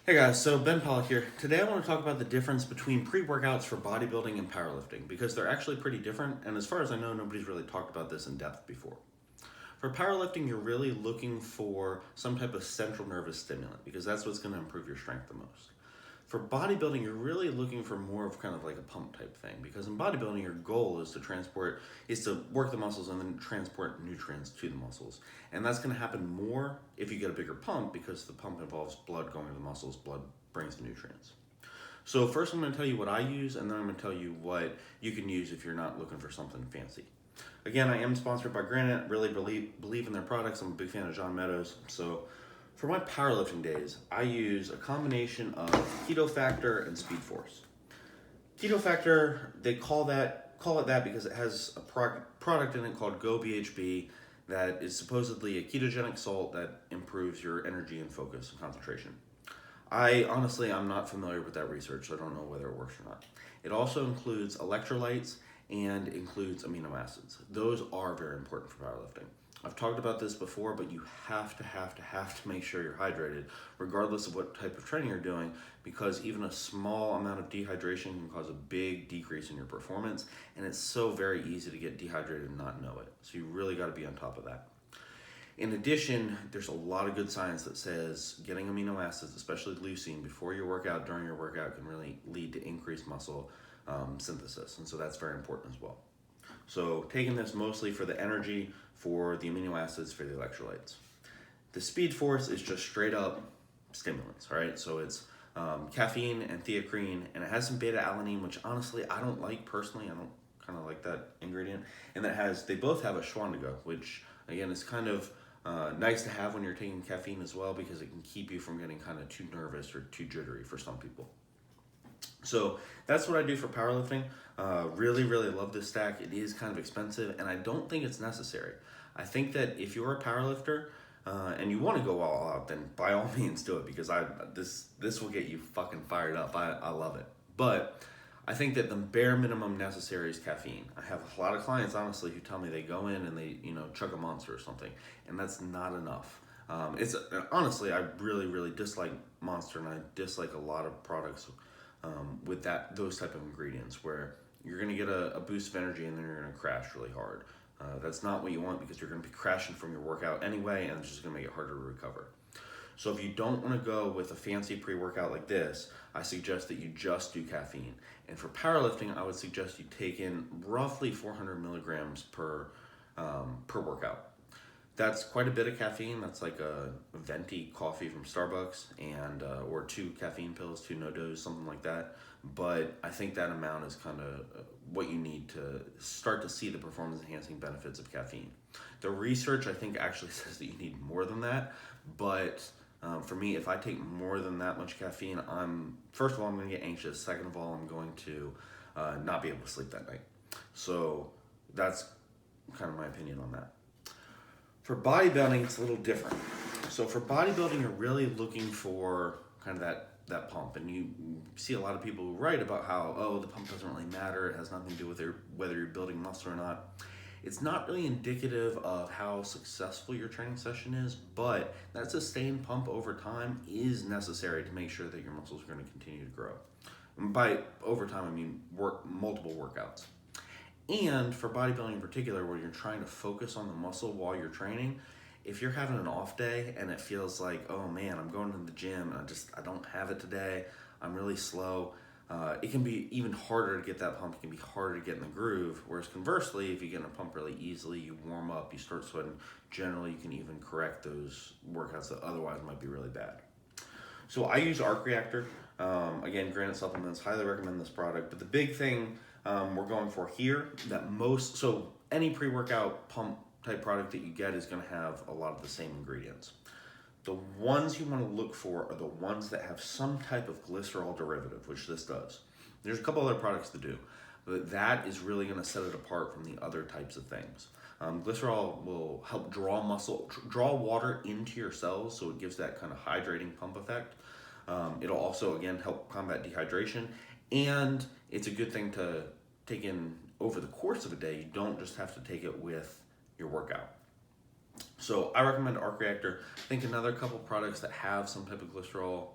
Hey guys, so Ben Pollock here. Today I want to talk about the difference between pre-workouts for bodybuilding and powerlifting because they're actually pretty different, and as far as I know, nobody's really talked about this in depth before. For powerlifting, you're really looking for some type of central nervous stimulant because that's what's going to improve your strength the most. For bodybuilding, you're really looking for more of kind of like a pump type thing because in bodybuilding, your goal is to work the muscles and then transport nutrients to the muscles. And that's going to happen more if you get a bigger pump because the pump involves blood going to the muscles, blood brings the nutrients. So first I'm going to tell you what I use and then I'm going to tell you what you can use if you're not looking for something fancy. Again, I am sponsored by Granite, really believe in their products. I'm a big fan of John Meadows. So for my powerlifting days, I use a combination of Keto Factor and Speed Force. Keto Factor, they call it that because it has a product in it called Go BHB that is supposedly a ketogenic salt that improves your energy and focus and concentration. I'm not familiar with that research, so I don't know whether it works or not. It also includes electrolytes and includes amino acids. Those are very important for powerlifting. I've talked about this before, but you have to make sure you're hydrated, regardless of what type of training you're doing, because even a small amount of dehydration can cause a big decrease in your performance, and it's so very easy to get dehydrated and not know it. So you really got to be on top of that. In addition, there's a lot of good science that says getting amino acids, especially leucine, before your workout, during your workout, can really lead to increased muscle synthesis, and so that's very important as well. So taking this mostly for the energy, for the amino acids, for the electrolytes. The Speed Force is just straight up stimulants, right? So it's caffeine and theocrine, and it has some beta-alanine, which honestly I don't like personally. I don't kind of like that ingredient. And they both have ashwagandha, which again is kind of nice to have when you're taking caffeine as well because it can keep you from getting kind of too nervous or too jittery for some people. So that's what I do for powerlifting. Really love this stack. It is kind of expensive, and I don't think it's necessary. I think that if you're a powerlifter and you want to go all out, then by all means do it because this will get you fucking fired up. I love it. But I think that the bare minimum necessary is caffeine. I have a lot of clients, honestly, who tell me they go in and they chug a Monster or something, and that's not enough. Honestly, I really dislike Monster, and I dislike a lot of products with those type of ingredients where you're going to get a boost of energy and then you're going to crash really hard. That's not what you want because you're going to be crashing from your workout anyway, and it's just going to make it harder to recover. So if you don't want to go with a fancy pre-workout like this, I suggest that you just do caffeine. And for powerlifting, I would suggest you take in roughly 400 milligrams per workout. That's quite a bit of caffeine. That's like a venti coffee from Starbucks, and or 2 caffeine pills, 2 no-dos, something like that. But I think that amount is kind of what you need to start to see the performance-enhancing benefits of caffeine. The research, I think, actually says that you need more than that. But for me, if I take more than that much caffeine, first of all, I'm going to get anxious. Second of all, I'm going to not be able to sleep that night. So that's kind of my opinion on that. For bodybuilding, it's a little different. So for bodybuilding, you're really looking for kind of that pump. And you see a lot of people who write about how, the pump doesn't really matter. It has nothing to do with whether you're building muscle or not. It's not really indicative of how successful your training session is, but that sustained pump over time is necessary to make sure that your muscles are going to continue to grow. And by over time, I mean multiple workouts. And for bodybuilding in particular, where you're trying to focus on the muscle while you're training, if you're having an off day and it feels like, oh man, I'm going to the gym and I don't have it today, I'm really slow, it can be even harder to get that pump. It can be harder to get in the groove. Whereas conversely, if you get in a pump really easily, you warm up, you start sweating, generally you can even correct those workouts that otherwise might be really bad. So I use Arc Reactor. Again, Granite Supplements, highly recommend this product. But the big thing we're going for here, so any pre-workout pump type product that you get is going to have a lot of the same ingredients. The ones you want to look for are the ones that have some type of glycerol derivative, which this does. There's a couple other products to do, but that is really going to set it apart from the other types of things. Glycerol will help draw water into your cells, so it gives that kind of hydrating pump effect. It'll also, again, help combat dehydration, and it's a good thing to take in over the course of a day. You don't just have to take it with your workout. So I recommend Arc Reactor. I think another couple products that have some type of glycerol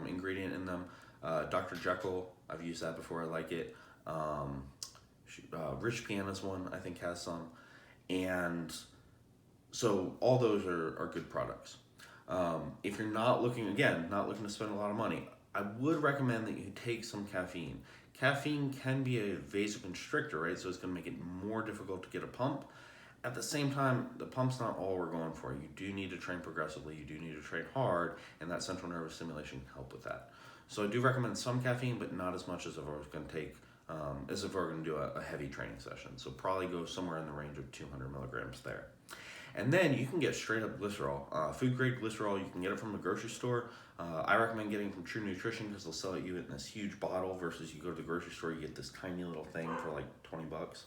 ingredient in them. Dr. Jekyll, I've used that before, I like it. Rich Piana's one, I think, has some. And so all those are good products. If you're not looking to spend a lot of money, I would recommend that you take some caffeine. Caffeine can be a vasoconstrictor, right? So it's going to make it more difficult to get a pump. At the same time, the pump's not all we're going for. You do need to train progressively. You do need to train hard, and that central nervous stimulation can help with that. So I do recommend some caffeine, but not as much as if I was going to take, as if we're going to do a heavy training session. So probably go somewhere in the range of 200 milligrams there. And then you can get straight up glycerol. Food grade glycerol, you can get it from the grocery store. I recommend getting from True Nutrition because they'll sell it you in this huge bottle versus you go to the grocery store, you get this tiny little thing for like 20 bucks.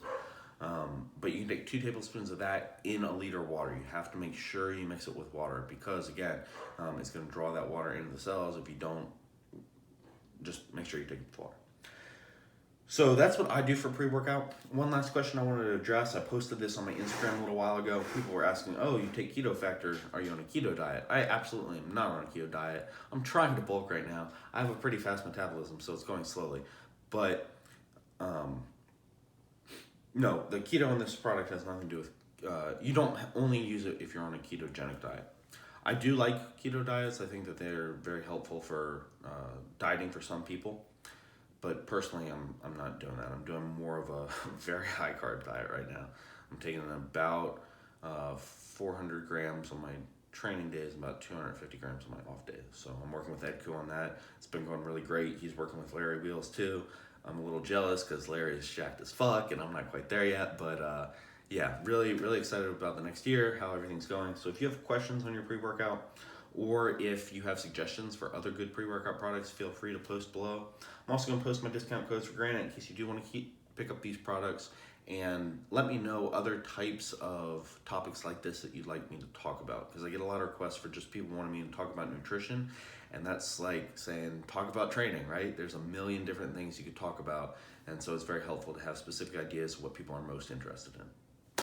But you can take 2 tablespoons of that in a liter of water. You have to make sure you mix it with water because, again, it's going to draw that water into the cells. If you don't, just make sure you take it with water. So that's what I do for pre-workout. One last question I wanted to address. I posted this on my Instagram a little while ago. People were asking, oh, you take keto factor. Are you on a keto diet? I absolutely am not on a keto diet. I'm trying to bulk right now. I have a pretty fast metabolism, so it's going slowly. But no, the keto in this product has nothing to do with, you don't only use it if you're on a ketogenic diet. I do like keto diets. I think that they're very helpful for dieting for some people. But personally, I'm not doing that. I'm doing more of a very high carb diet right now. I'm taking about 400 grams on my training days and about 250 grams on my off days. So I'm working with Ed Koo on that. It's been going really great. He's working with Larry Wheels too. I'm a little jealous because Larry is jacked as fuck and I'm not quite there yet. But yeah, really, really excited about the next year, how everything's going. So if you have questions on your pre-workout, or if you have suggestions for other good pre-workout products, feel free to post below. I'm also going to post my discount codes for Granite in case you do want to pick up these products. And let me know other types of topics like this that you'd like me to talk about. Because I get a lot of requests for just people wanting me to talk about nutrition. And that's like saying, talk about training, right? There's a million different things you could talk about. And so it's very helpful to have specific ideas of what people are most interested in.